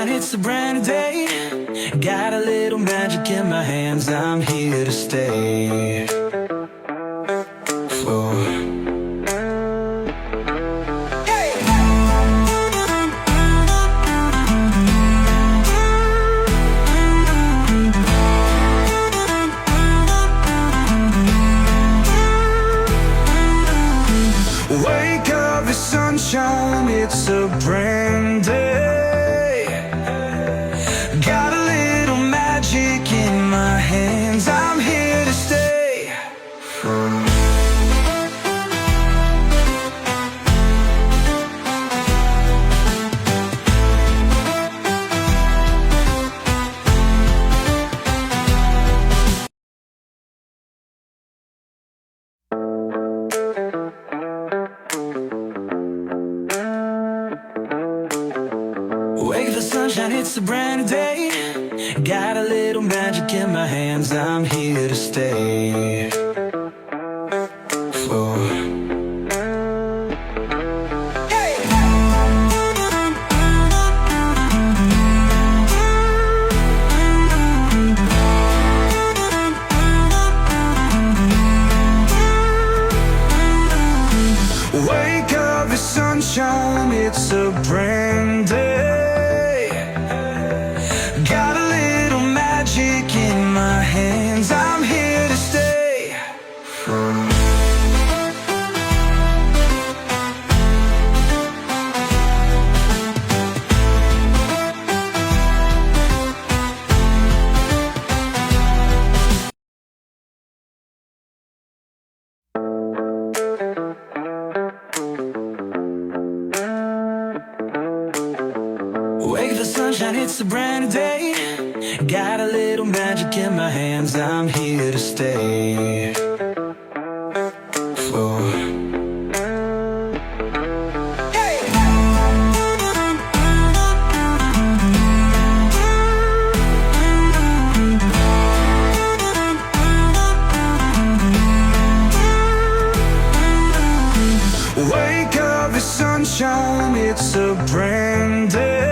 sunshine, it's a brand new day. Got a little magic in my hands, I'm here to stay. Oh. Wake up, it's sunshine, it's a brand day. Got a little magic in my hands, I'm here to stay. Wake the sunshine, it's a brand new day. Got a little magic in my hands, I'm here to stay. Oh. Wake up, it's sunshine, it's a brand day. Got a little magic in my hands, I'm here to stay. Wake the sunshine, it's a brand new day. Got a little magic in my hands, I'm here to stay. Oh. Wake up, it's sunshine, it's a brand day.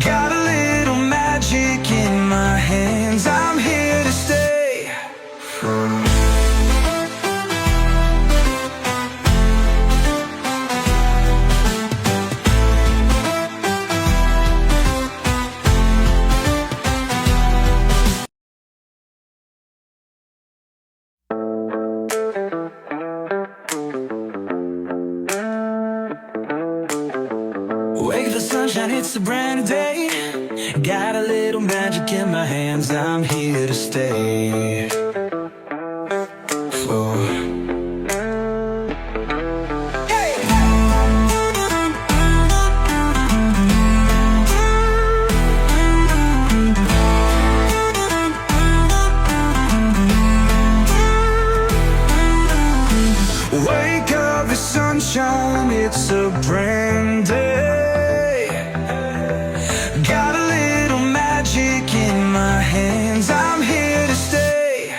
Got a little magic in my hands, I'm here to stay. Wake the sunshine, it's a brand new day. Got a little magic in my hands, I'm here to stay. Oh. Wake up, it's sunshine, it's a brand day. Got a little magic in my hands, I'm here to stay.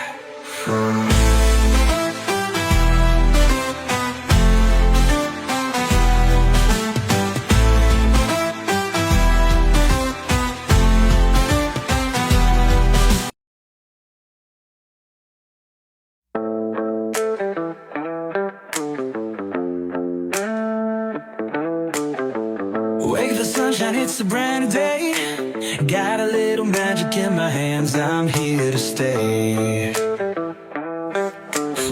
Wake the sunshine, it's a brand new day. Got a little magic in my hands, I'm here to stay.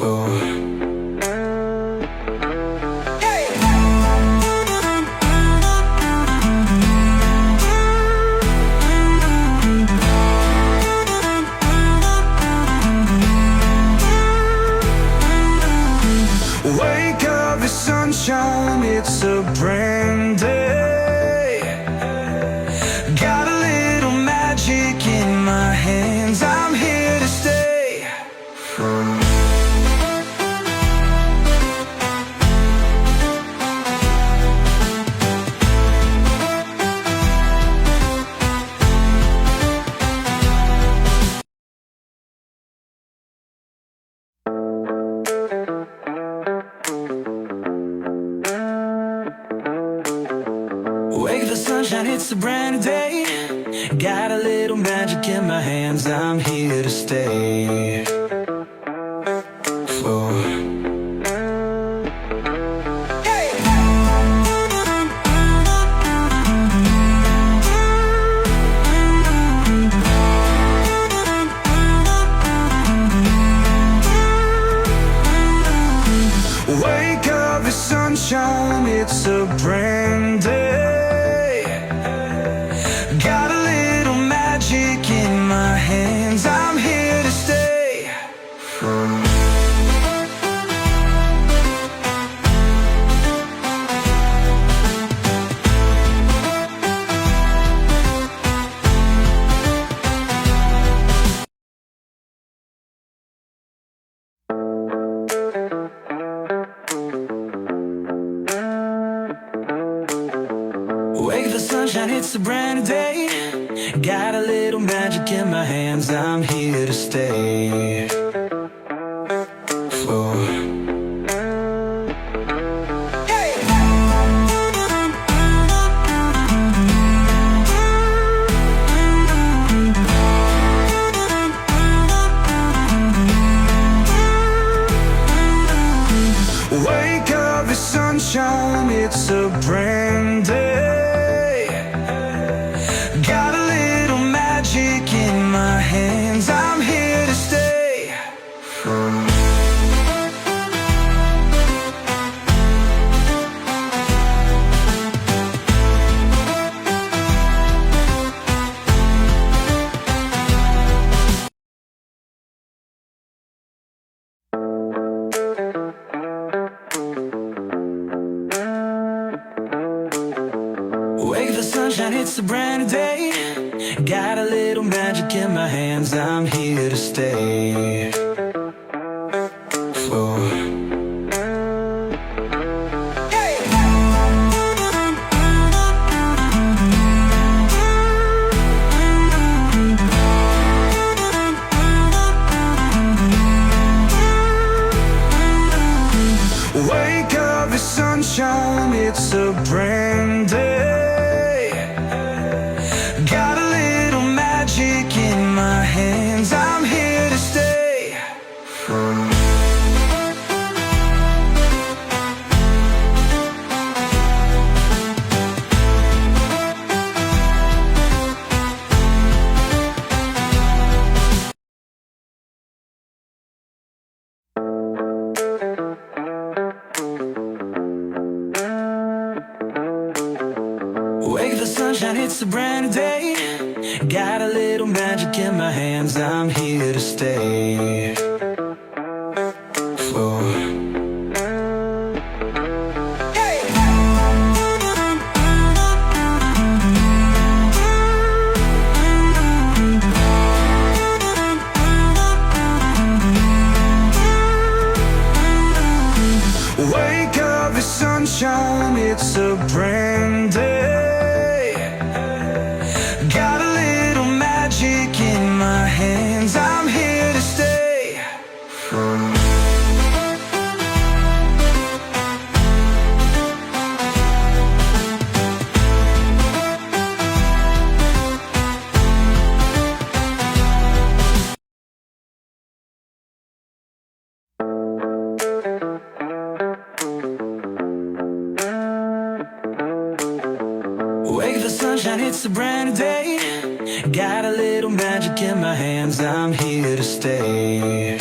Oh. Wake up, it's sunshine, it's a brand day. Got a little magic in my hands, I'm here to stay. sunshine, it's a brand new day. Got a little magic in my hands, I'm here to stay. Oh. Wake up, the sunshine, it's a brand day. Got a little magic in my hands, I'm here to stay. Wake the sunshine, it's a brand new day. Got a little magic in my hands, I'm here to stay. Oh. Wake up, the sunshine, it's a brand day. Got a little magic in my hands, I'm here to stay. Wake the sunshine, it's a brand new day. Got a little magic in my hands, I'm here to stay. Oh. Wake up, the sunshine, it's a brand day. Got a little magic in my hands, I'm here to stay. Wake the sunshine, it's a brand new day. Got a little magic in my hands, I'm here to stay. Oh. Wake up, the sunshine, it's a brand day. Got a little magic in my hands, I'm here to stay. Wake the sunshine, it's a brand new day. Got a little magic in my hands, I'm here to stay.